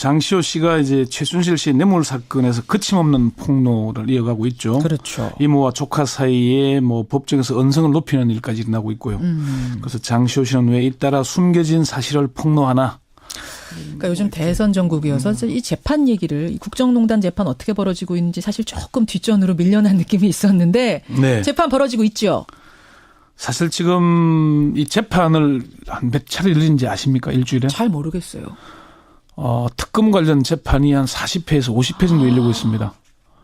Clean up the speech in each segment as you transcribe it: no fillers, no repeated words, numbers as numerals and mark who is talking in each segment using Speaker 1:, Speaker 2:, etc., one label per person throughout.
Speaker 1: 장시호 씨가 이제 최순실 씨의 뇌물 사건에서 거침없는 폭로를 이어가고 있죠.
Speaker 2: 그렇죠.
Speaker 1: 이모와 조카 사이에 뭐 법정에서 언성을 높이는 일까지 일어나고 있고요. 그래서 장시호 씨는 왜 잇따라 숨겨진 사실을 폭로하나?
Speaker 2: 그러니까 요즘 대선 전국이어서 이 재판 얘기를 이 국정농단 재판 어떻게 벌어지고 있는지 사실 조금 뒷전으로 밀려난 느낌이 있었는데
Speaker 1: 네.
Speaker 2: 재판 벌어지고 있죠.
Speaker 1: 사실 지금 이 재판을 한 몇 차례 열린지 아십니까? 일주일에?
Speaker 2: 잘 모르겠어요.
Speaker 1: 특검 관련 재판이 한 40회에서 50회 정도 열리고 있습니다.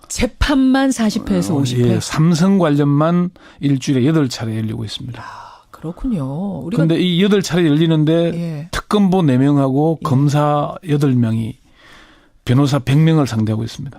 Speaker 2: 재판만 40회에서 50회?
Speaker 1: 예, 삼성 관련만 일주일에 8차례 열리고 있습니다.
Speaker 2: 그렇군요.
Speaker 1: 그런데 이 8차례 열리는데
Speaker 2: 예.
Speaker 1: 특검보 4명하고 검사 8명이 변호사 100명을 상대하고 있습니다.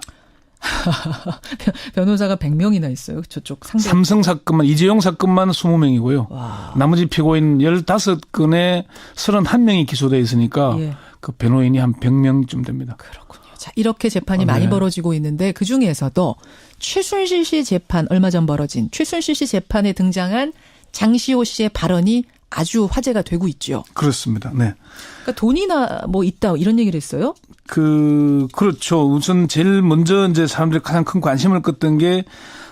Speaker 2: 변호사가 100명이나 있어요. 저쪽 상대.
Speaker 1: 삼성 사건만 이재용 사건만 20명이고요.
Speaker 2: 와.
Speaker 1: 나머지 피고인 15건에 31명이 기소되어 있으니까
Speaker 2: 예.
Speaker 1: 그 변호인이 한 100명쯤 됩니다.
Speaker 2: 그렇군요. 자, 이렇게 재판이 많이
Speaker 1: 네.
Speaker 2: 벌어지고 있는데 그중에서도 최순실 씨 재판 얼마 전 벌어진 최순실 씨 재판에 등장한 장시호 씨의 발언이 아주 화제가 되고 있죠.
Speaker 1: 그렇습니다. 네.
Speaker 2: 그러니까 돈이나 뭐 있다 이런 얘기를 했어요?
Speaker 1: 그렇죠. 우선 제일 먼저 이제 사람들이 가장 큰 관심을 끄던 게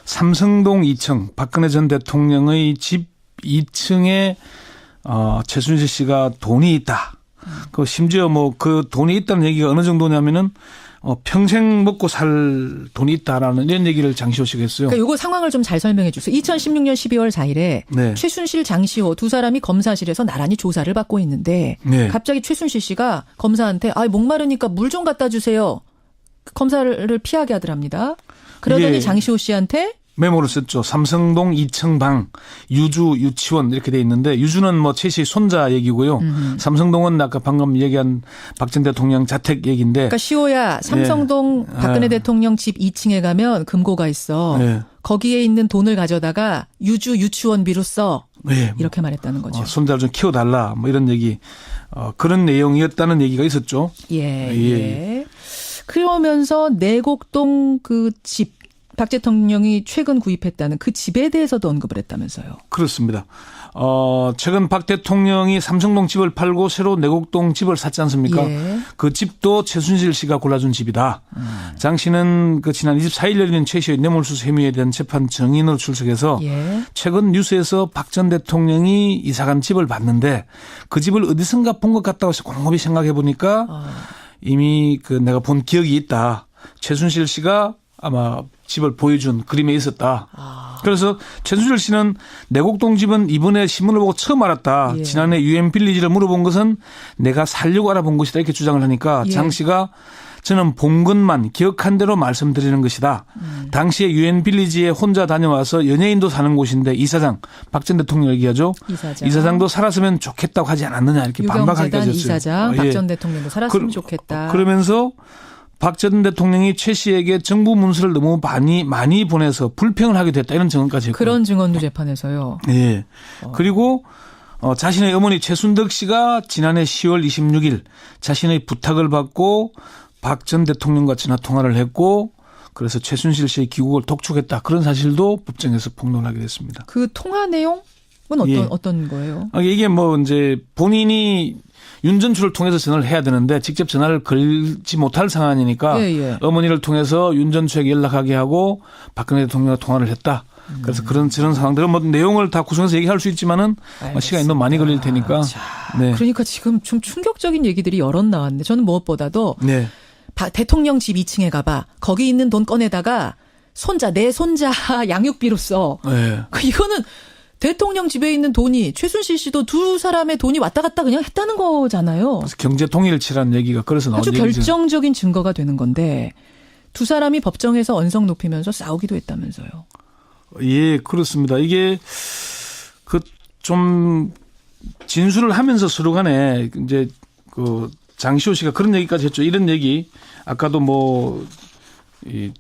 Speaker 1: 삼성동 2층 박근혜 전 대통령의 집 2층에 최순실 씨가 돈이 있다. 그 심지어 뭐 그 돈이 있다는 얘기가 어느 정도냐면은 평생 먹고 살 돈이 있다라는 이런 얘기를 장시호 씨가 했어요.
Speaker 2: 그러니까 이거 상황을 좀 잘 설명해 주세요. 2016년 12월 4일에
Speaker 1: 네.
Speaker 2: 최순실, 장시호 두 사람이 검사실에서 나란히 조사를 받고 있는데
Speaker 1: 네.
Speaker 2: 갑자기 최순실 씨가 검사한테 목마르니까 물 좀 갖다 주세요. 검사를 피하게 하더랍니다. 그러더니
Speaker 1: 예.
Speaker 2: 장시호 씨한테
Speaker 1: 메모를 썼죠. 삼성동 2층 방 유주 유치원 이렇게 돼 있는데 유주는 뭐 최 씨의 손자 얘기고요. 삼성동은 아까 방금 얘기한 박 전 대통령 자택 얘기인데.
Speaker 2: 그러니까 시호야 삼성동 박근혜 대통령 집 2층에 가면 금고가 있어.
Speaker 1: 네.
Speaker 2: 거기에 있는 돈을 가져다가 유주 유치원비로 써.
Speaker 1: 네.
Speaker 2: 이렇게 말했다는 거죠.
Speaker 1: 손자를 좀 키워달라 뭐 이런 얘기 그런 내용이었다는 얘기가 있었죠.
Speaker 2: 예. 그러면서 내곡동 그 집. 박 대통령이 최근 구입했다는 그 집에 대해서도 언급을 했다면서요.
Speaker 1: 그렇습니다. 최근 박 대통령이 삼성동 집을 팔고 새로 내곡동 집을 샀지 않습니까?
Speaker 2: 예.
Speaker 1: 그 집도 최순실 씨가 골라준 집이다. 장 씨는 그 지난 24일 열린 최 씨의 뇌물수수 혐의에 대한 재판 증인으로 출석해서
Speaker 2: 예.
Speaker 1: 최근 뉴스에서 박 전 대통령이 이사간 집을 봤는데 그 집을 어디선가 본 것 같다고 해서 곰곰이 생각해 보니까 이미 그 내가 본 기억이 있다. 최순실 씨가 아마 집을 보여준 그림에 있었다. 그래서 최순실 씨는 내곡동 집은 이번에 신문을 보고 처음 알았다.
Speaker 2: 예.
Speaker 1: 지난해 유엔 빌리지를 물어본 것은 내가 살려고 알아본 것이다. 이렇게 주장을 하니까
Speaker 2: 예.
Speaker 1: 장 씨가 저는 본 것만 기억한 대로 말씀드리는 것이다. 당시에 유엔 빌리지에 혼자 다녀와서 연예인도 사는 곳인데 이사장 박 전 대통령 얘기하죠. 이사장도 살았으면 좋겠다고 하지 않았느냐 이렇게 반박하기까지 했어요.
Speaker 2: 이사장 박 전 대통령도 살았으면 좋겠다.
Speaker 1: 그러면서 박 전 대통령이 최 씨에게 정부 문서를 너무 많이 보내서 불평을 하게 됐다 이런 증언까지 했고요.
Speaker 2: 그런 증언도 재판에서요.
Speaker 1: 네. 그리고 자신의 어머니 최순덕 씨가 지난해 10월 26일 자신의 부탁을 받고 박 전 대통령과 전화 통화를 했고 그래서 최순실 씨의 귀국을 독촉했다. 그런 사실도 법정에서 폭로를 하게 됐습니다.
Speaker 2: 그 통화 내용은 어떤 거예요?
Speaker 1: 이게 뭐 이제 본인이 윤전추를 통해서 전화를 해야 되는데 직접 전화를 걸지 못할 상황이니까 어머니를 통해서 윤전추에게 연락하게 하고 박근혜 대통령과 통화를 했다. 그래서 그런 상황들은 뭐 내용을 다 구성해서 얘기할 수 있지만은 시간이 너무 많이 걸릴 테니까. 네.
Speaker 2: 그러니까 지금 좀 충격적인 얘기들이 여럿 나왔는데 저는 무엇보다도
Speaker 1: 네.
Speaker 2: 대통령 집 2층에 가봐. 거기 있는 돈 꺼내다가 내 손자 양육비로 써.
Speaker 1: 네.
Speaker 2: 이거는 대통령 집에 있는 돈이 최순실 씨도 두 사람의 돈이 왔다 갔다 그냥 했다는 거잖아요.
Speaker 1: 그래서 경제 통일치라는 얘기가 그래서 나온
Speaker 2: 아주
Speaker 1: 얘기죠.
Speaker 2: 결정적인 증거가 되는 건데 두 사람이 법정에서 언성 높이면서 싸우기도 했다면서요.
Speaker 1: 예, 그렇습니다. 이게 좀 진술을 하면서 서로 간에 이제 장시호 씨가 그런 얘기까지 했죠. 이런 얘기 아까도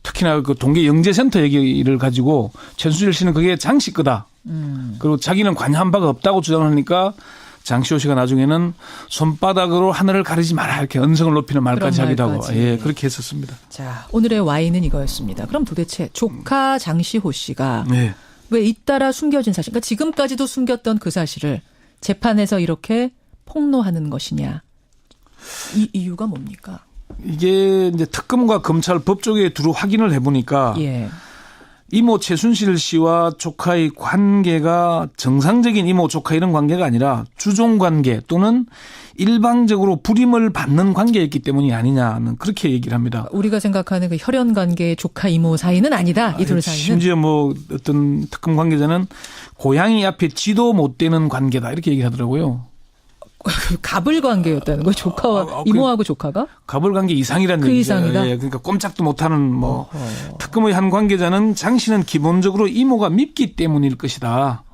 Speaker 1: 특히나 그 동계 영재센터 얘기를 가지고 최순실 씨는 그게 장 씨 거다. 그리고 자기는 관여한 바가 없다고 주장하니까 장시호 씨가 나중에는 손바닥으로 하늘을 가리지 마라 이렇게 언성을 높이는 말까지 하기도 하고 그렇게 했었습니다.
Speaker 2: 자, 오늘의 와인은 이거였습니다. 그럼 도대체 조카 장시호 씨가 왜 잇따라 숨겨진 사실, 그러니까 지금까지도 숨겼던 그 사실을 재판에서 이렇게 폭로하는 것이냐. 이 이유가 뭡니까?
Speaker 1: 이게 이제 특검과 검찰 법조계 두루 확인을 해보니까
Speaker 2: 예.
Speaker 1: 이모 최순실 씨와 조카의 관계가 정상적인 이모 조카 이런 관계가 아니라 주종 관계 또는 일방적으로 불임을 받는 관계였기 때문이 아니냐는 그렇게 얘기를 합니다.
Speaker 2: 우리가 생각하는 그 혈연 관계의 조카 이모 사이는 아니다. 이 둘 사이는.
Speaker 1: 심지어 뭐 어떤 특검 관계자는 고양이 앞에 쥐도 못 대는 관계다 이렇게 얘기하더라고요.
Speaker 2: 갑을 관계였다는 거 조카와 이모하고 조카가?
Speaker 1: 갑을 관계 이상이라는
Speaker 2: 그
Speaker 1: 얘기죠.
Speaker 2: 이상이다?
Speaker 1: 예, 그러니까 꼼짝도 못하는 뭐 특검의 한 관계자는 장 씨는 기본적으로 이모가 밉기 때문일 것이다.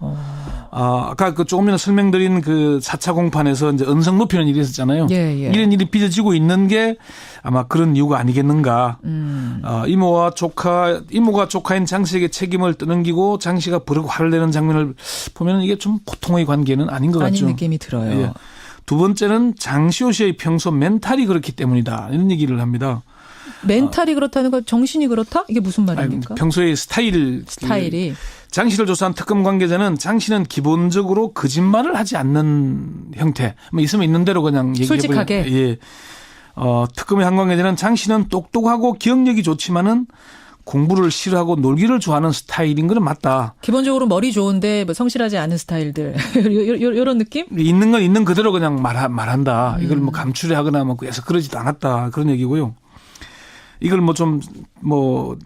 Speaker 1: 아까 그 조금 전에 설명드린 그 4차 공판에서 이제 언성 높이는 일이 있었잖아요.
Speaker 2: 예, 예.
Speaker 1: 이런 일이 빚어지고 있는 게 아마 그런 이유가 아니겠는가. 이모가 조카인 장 씨에게 책임을 떠넘기고 장 씨가 버럭 화를 내는 장면을 보면 이게 좀 보통의 관계는 아닌 것 같죠.
Speaker 2: 아닌 느낌이 들어요.
Speaker 1: 예. 두 번째는 장시호 씨의 평소 멘탈이 그렇기 때문이다. 이런 얘기를 합니다.
Speaker 2: 멘탈이 그렇다는 건 정신이 그렇다? 이게 무슨 말입니까?
Speaker 1: 평소의
Speaker 2: 스타일이.
Speaker 1: 장 씨를 조사한 특검 관계자는 장 씨는 기본적으로 거짓말을 하지 않는 형태. 뭐 있으면 있는 대로 그냥 얘기해
Speaker 2: 솔직하게.
Speaker 1: 예. 특검의 한 관계자는 장 씨는 똑똑하고 기억력이 좋지만은 공부를 싫어하고 놀기를 좋아하는 스타일인 건 맞다.
Speaker 2: 기본적으로 머리 좋은데 뭐 성실하지 않은 스타일들. 이런 느낌?
Speaker 1: 있는 건 있는 그대로 그냥 말한다. 이걸 뭐 감추려하거나 뭐 그래서 그러지도 않았다. 그런 얘기고요. 이걸 뭐 좀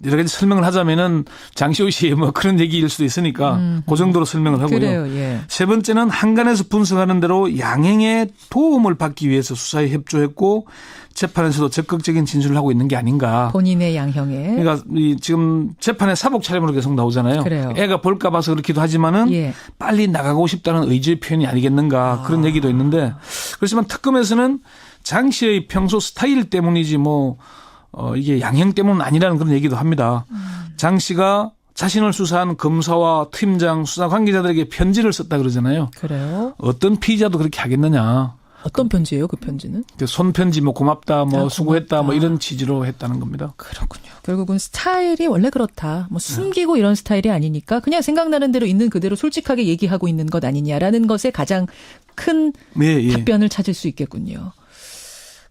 Speaker 1: 여러 가지 설명을 하자면은 장시호 씨의 뭐 그런 얘기일 수도 있으니까 그 정도로 설명을 하고요.
Speaker 2: 그래요. 예.
Speaker 1: 세 번째는 한간에서 분석하는 대로 양행의 도움을 받기 위해서 수사에 협조했고 재판에서도 적극적인 진술을 하고 있는 게 아닌가.
Speaker 2: 본인의 양형에.
Speaker 1: 그러니까 지금 재판에 사복 차림으로 계속 나오잖아요.
Speaker 2: 그래요.
Speaker 1: 애가 볼까 봐서 그렇기도 하지만은
Speaker 2: 예.
Speaker 1: 빨리 나가고 싶다는 의지의 표현이 아니겠는가 그런 얘기도 있는데 그렇지만 특검에서는 장 씨의 평소 스타일 때문이지 이게 양형 때문은 아니라는 그런 얘기도 합니다. 장 씨가 자신을 수사한 검사와 팀장, 수사 관계자들에게 편지를 썼다 그러잖아요.
Speaker 2: 그래요?
Speaker 1: 어떤 피의자도 그렇게 하겠느냐.
Speaker 2: 어떤 편지예요, 그 편지는?
Speaker 1: 손편지 고맙다, 수고했다,
Speaker 2: 고맙다.
Speaker 1: 이런 취지로 했다는 겁니다.
Speaker 2: 그렇군요. 결국은 스타일이 원래 그렇다. 숨기고 이런 스타일이 아니니까 그냥 생각나는 대로 있는 그대로 솔직하게 얘기하고 있는 것 아니냐라는 것에 가장 큰 답변을 찾을 수 있겠군요.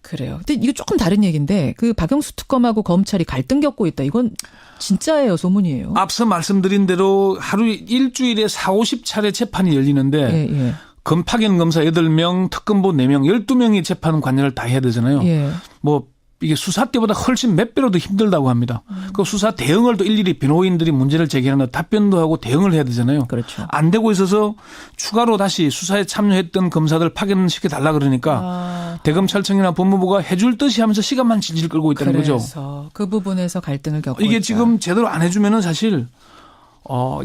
Speaker 2: 그래요. 근데 이거 조금 다른 얘기인데 그 박영수 특검하고 검찰이 갈등 겪고 있다. 이건 진짜예요, 소문이에요?
Speaker 1: 앞서 말씀드린 대로 하루 일주일에 40-50차례 재판이 열리는데
Speaker 2: 예.
Speaker 1: 파견 검사 8명, 특검보 4명, 12명이 재판 관여를 다 해야 되잖아요.
Speaker 2: 예.
Speaker 1: 이게 수사 때보다 훨씬 몇 배로 더 힘들다고 합니다. 그 수사 대응을 또 일일이 변호인들이 문제를 제기하는 답변도 하고 대응을 해야 되잖아요.
Speaker 2: 그렇죠.
Speaker 1: 안 되고 있어서 추가로 다시 수사에 참여했던 검사들 파견시켜 달라 그러니까 대검찰청이나 법무부가 해줄 듯이 하면서 시간만 질질 끌고 있다는 거죠.
Speaker 2: 그래서 그 부분에서 갈등을 겪고
Speaker 1: 이게
Speaker 2: 있다.
Speaker 1: 지금 제대로 안 해주면은 사실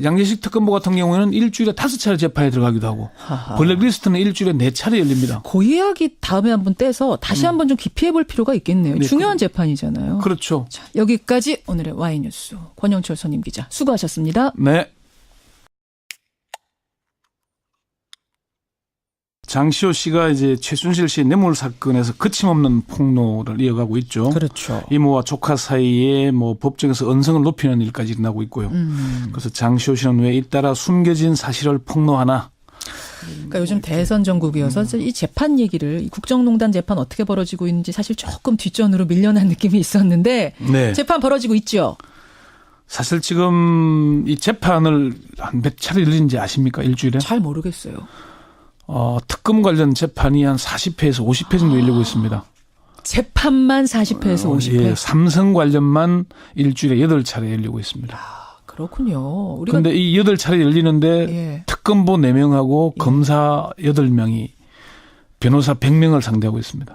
Speaker 1: 양재식 특검보 같은 경우에는 일주일에 5차례 재판에 들어가기도 하고 블랙리스트는 일주일에 4차례 열립니다.
Speaker 2: 그 이야기 다음에 한번 떼서 다시 한번 좀 깊이 해볼 필요가 있겠네요.
Speaker 1: 네,
Speaker 2: 중요한 재판이잖아요.
Speaker 1: 그렇죠.
Speaker 2: 자, 여기까지 오늘의 와이뉴스 권영철 선임 기자 수고하셨습니다.
Speaker 1: 네. 장시호 씨가 이제 최순실 씨 뇌물 사건에서 거침없는 폭로를 이어가고 있죠.
Speaker 2: 그렇죠.
Speaker 1: 이모와 조카 사이에 법정에서 언성을 높이는 일까지 일어나고 있고요. 그래서 장시호 씨는 왜 잇따라 숨겨진 사실을 폭로하나?
Speaker 2: 그러니까 요즘 대선 전국이어서 이 재판 얘기를 이 국정농단 재판 어떻게 벌어지고 있는지 사실 조금 뒷전으로 밀려난 느낌이 있었는데
Speaker 1: 네.
Speaker 2: 재판 벌어지고 있죠.
Speaker 1: 사실 지금 이 재판을 한 몇 차례 열리는지 아십니까? 일주일에?
Speaker 2: 잘 모르겠어요.
Speaker 1: 특검 관련 재판이 한 40회에서 50회 정도 열리고 있습니다.
Speaker 2: 재판만 40회에서 50회.
Speaker 1: 예, 삼성 관련만 일주일에 8차례 열리고 있습니다.
Speaker 2: 그렇군요.
Speaker 1: 그런데 이 8차례 열리는데
Speaker 2: 예.
Speaker 1: 특검보 4명하고 검사 8명이 변호사 100명을 상대하고 있습니다.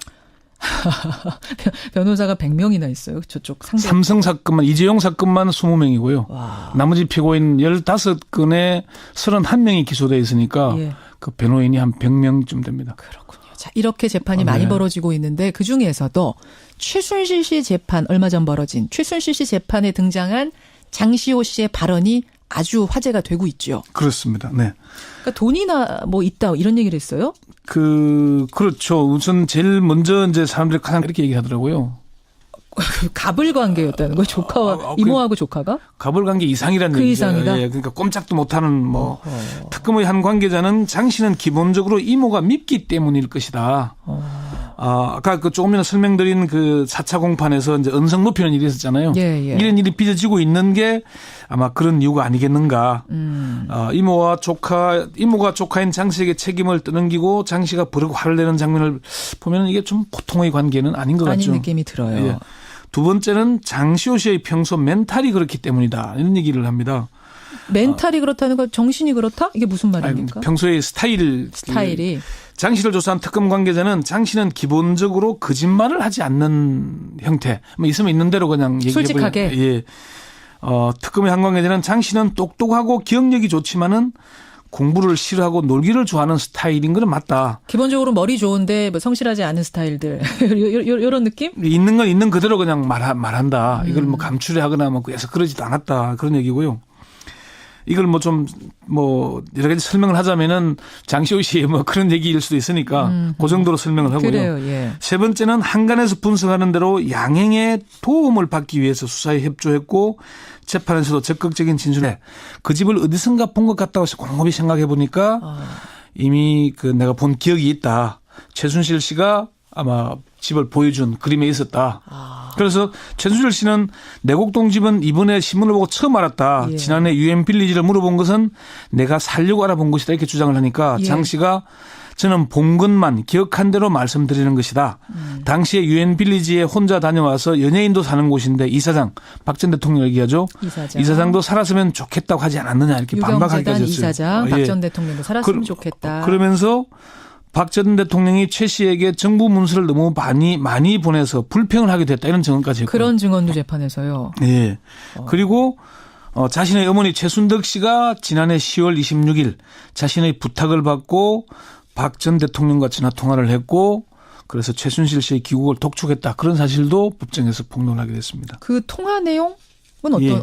Speaker 2: 변호사가 100명이나 있어요. 저쪽 상대.
Speaker 1: 삼성 사건만 이재용 사건만 20명이고요.
Speaker 2: 와.
Speaker 1: 나머지 피고인 15건에 31명이 기소되어 있으니까
Speaker 2: 예.
Speaker 1: 그 변호인이 한 100명쯤 됩니다.
Speaker 2: 그렇군요. 자, 이렇게 재판이 많이
Speaker 1: 네.
Speaker 2: 벌어지고 있는데 그중에서도 최순실 씨 재판 얼마 전 벌어진 최순실 씨 재판에 등장한 장시호 씨의 발언이 아주 화제가 되고 있죠.
Speaker 1: 그렇습니다. 네.
Speaker 2: 그러니까 돈이나 있다 이런 얘기를 했어요?
Speaker 1: 그렇죠. 우선 제일 먼저 이제 사람들이 가장 이렇게 얘기하더라고요.
Speaker 2: 갑을 관계였다는 거 조카와 이모하고 조카가?
Speaker 1: 갑을 관계 이상이라는
Speaker 2: 그
Speaker 1: 얘기죠.
Speaker 2: 이상이다?
Speaker 1: 예, 그러니까 꼼짝도 못하는 특검의 한 관계자는 장 씨는 기본적으로 이모가 밉기 때문일 것이다. 아까 그 조금 전에 설명드린 그 4차 공판에서 이제 언성 높이는 일이 있었잖아요.
Speaker 2: 예, 예.
Speaker 1: 이런 일이 빚어지고 있는 게 아마 그런 이유가 아니겠는가. 이모가 조카인 장 씨에게 책임을 떠넘기고 장 씨가 버르고 화를 내는 장면을 보면 이게 좀 보통의 관계는 아닌 것 같죠.
Speaker 2: 아닌 느낌이 들어요.
Speaker 1: 예. 두 번째는 장시호 씨의 평소 멘탈이 그렇기 때문이다. 이런 얘기를 합니다.
Speaker 2: 멘탈이 그렇다는 건 정신이 그렇다? 이게 무슨 말입니까?
Speaker 1: 평소의 스타일이. 장 씨를 조사한 특검 관계자는 장 씨는 기본적으로 거짓말을 하지 않는 형태. 뭐 있으면 있는 대로 그냥 얘기해
Speaker 2: 솔직하게.
Speaker 1: 예. 특검의 한 관계자는 장 씨는 똑똑하고 기억력이 좋지만은 공부를 싫어하고 놀기를 좋아하는 스타일인 건 맞다.
Speaker 2: 기본적으로 머리 좋은데 뭐 성실하지 않은 스타일들 이런 느낌?
Speaker 1: 있는 건 있는 그대로 그냥 말한다. 이걸 뭐 감추려하거나 뭐 해서 그러지도 않았다. 그런 얘기고요. 이걸 여러 가지 설명을 하자면은 장시호 씨의 뭐 그런 얘기일 수도 있으니까 그 정도로 설명을 하고요.
Speaker 2: 그래요, 예.
Speaker 1: 세 번째는 한간에서 분석하는 대로 양행의 도움을 받기 위해서 수사에 협조했고 재판에서도 적극적인 진술에 그 집을 어디선가 본 것 같다고 해서 곰곰이 생각해 보니까 이미 내가 본 기억이 있다. 최순실 씨가 아마 집을 보여준 그림에 있었다. 그래서 최순실 씨는 내곡동 집은 이번에 신문을 보고 처음 알았다.
Speaker 2: 예.
Speaker 1: 지난해 유엔 빌리지를 물어본 것은 내가 살려고 알아본 것이다. 이렇게 주장을 하니까
Speaker 2: 예.
Speaker 1: 장 씨가 저는 본 것만 기억한 대로 말씀드리는 것이다. 당시에 유엔 빌리지에 혼자 다녀와서 연예인도 사는 곳인데 이사장 박 전 대통령 얘기하죠. 이사장도 살았으면 좋겠다고 하지 않았느냐 이렇게 반박하기까지 했어요.
Speaker 2: 이사장 박 전 대통령도 살았으면 좋겠다.
Speaker 1: 그러면서 박 전 대통령이 최 씨에게 정부 문서를 너무 많이 보내서 불평을 하게 됐다. 이런 증언까지 했고.
Speaker 2: 그런 증언도 재판에서요.
Speaker 1: 예. 그리고 자신의 어머니 최순덕 씨가 지난해 10월 26일 자신의 부탁을 받고 박 전 대통령과 전화 통화를 했고 그래서 최순실 씨의 귀국을 독촉했다. 그런 사실도 법정에서 폭로하게 됐습니다.
Speaker 2: 그 통화 내용은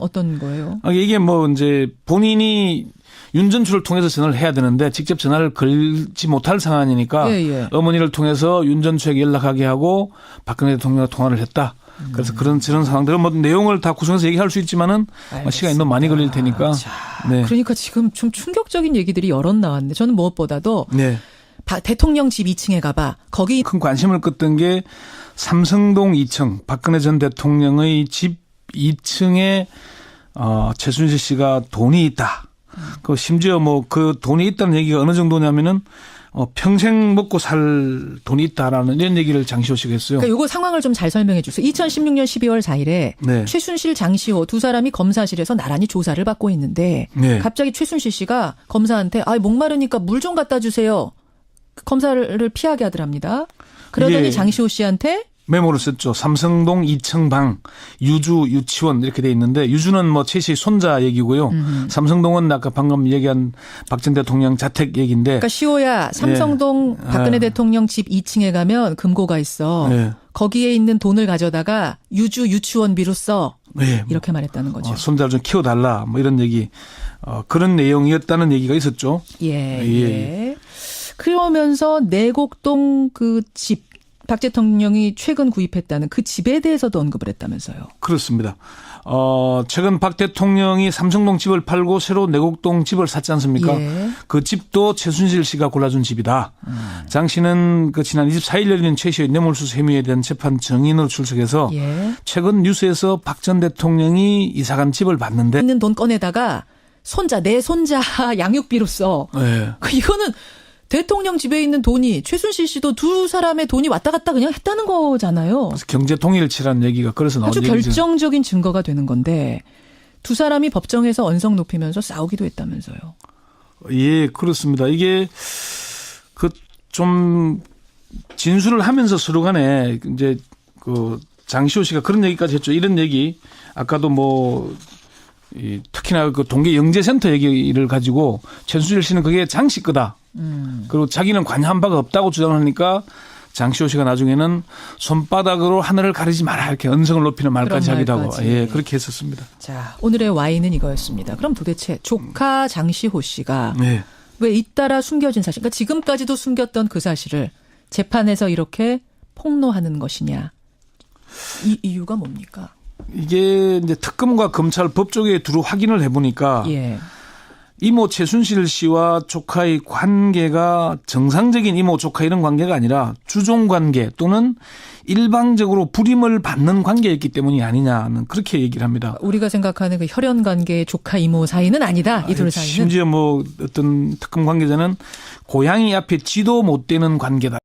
Speaker 2: 어떤 거예요?
Speaker 1: 이게 이제 본인이 윤전추를 통해서 전화를 해야 되는데 직접 전화를 걸지 못할 상황이니까 어머니를 통해서 윤전추에게 연락하게 하고 박근혜 대통령과 통화를 했다. 그래서 그런 상황들은 내용을 다 구성해서 얘기할 수 있지만은 시간이 너무 많이 걸릴 테니까.
Speaker 2: 네. 그러니까 지금 좀 충격적인 얘기들이 여럿 나왔는데 저는 무엇보다도 대통령 집 2층에 가봐. 거기
Speaker 1: 큰 관심을 끄던 게 삼성동 2층 박근혜 전 대통령의 집 2층에 최순실 씨가 돈이 있다. 그 심지어 그 돈이 있다는 얘기가 어느 정도냐면은 평생 먹고 살 돈이 있다라는 이런 얘기를 장시호 씨가 했어요.
Speaker 2: 그러니까 이거 상황을 좀 잘 설명해 주세요. 2016년 12월 4일에 최순실, 장시호 두 사람이 검사실에서 나란히 조사를 받고 있는데 갑자기 최순실 씨가 검사한테 목마르니까 물 좀 갖다 주세요. 검사를 피하게 하더랍니다. 그러더니 장시호 씨한테
Speaker 1: 메모를 썼죠. 삼성동 2층 방, 유주, 유치원 이렇게 돼 있는데 유주는 최 씨 손자 얘기고요. 삼성동은 아까 방금 얘기한 박 전 대통령 자택 얘기인데.
Speaker 2: 그러니까 시호야 삼성동 박근혜 대통령 집 2층에 가면 금고가 있어. 거기에 있는 돈을 가져다가 유주 유치원비로 써. 이렇게 말했다는 거죠.
Speaker 1: 손자를 좀 키워달라 이런 얘기. 그런 내용이었다는 얘기가 있었죠.
Speaker 2: 예. 그러면서 내곡동 그 집. 박 대통령이 최근 구입했다는 그 집에 대해서도 언급을 했다면서요. 그렇습니다.
Speaker 1: 최근 박 대통령이 삼성동 집을 팔고 새로 내곡동 집을 샀지 않습니까? 그 집도 최순실 씨가 골라준 집이다. 장 씨는 지난 24일 열린 최 씨의 뇌물수수 혐의에 대한 재판 증인으로 출석해서 최근 뉴스에서 박 전 대통령이 이사간 집을 봤는데
Speaker 2: 있는 돈 꺼내다가 내 손자 양육비로 써. 이거는 대통령 집에 있는 돈이 최순실 씨도 두 사람의 돈이 왔다 갔다 그냥 했다는 거잖아요.
Speaker 1: 그래서 경제 통일치라는 얘기가 그래서 나온
Speaker 2: 아주 결정적인 증거가 되는 건데 두 사람이 법정에서 언성 높이면서 싸우기도 했다면서요.
Speaker 1: 예, 그렇습니다. 이게 좀 진술을 하면서 서로 간에 이제 장시호 씨가 그런 얘기까지 했죠. 이런 얘기 아까도 특히나 동계 영재센터 얘기를 가지고 최순실 씨는 그게 장 씨 거다. 그리고 자기는 관여한 바가 없다고 주장하니까 장시호 씨가 나중에는 손바닥으로 하늘을 가리지 마라 이렇게 언성을 높이는 말까지 하기도 하고 그렇게 했었습니다.
Speaker 2: 자, 오늘의 와인은 이거였습니다. 그럼 도대체 조카 장시호 씨가 왜 잇따라 숨겨진 사실, 그러니까 지금까지도 숨겼던 그 사실을 재판에서 이렇게 폭로하는 것이냐. 이 이유가 뭡니까?
Speaker 1: 이게 이제 특검과 검찰 법조계에 두루 확인을 해보니까 이모 최순실 씨와 조카의 관계가 정상적인 이모 조카 이런 관계가 아니라 주종 관계 또는 일방적으로 불임을 받는 관계였기 때문이 아니냐는 그렇게 얘기를 합니다.
Speaker 2: 우리가 생각하는 그 혈연 관계 조카 이모 사이는 아니다. 이 둘 사이는.
Speaker 1: 심지어 뭐 어떤 특검 관계자는 고양이 앞에 쥐도 못 대는 관계다.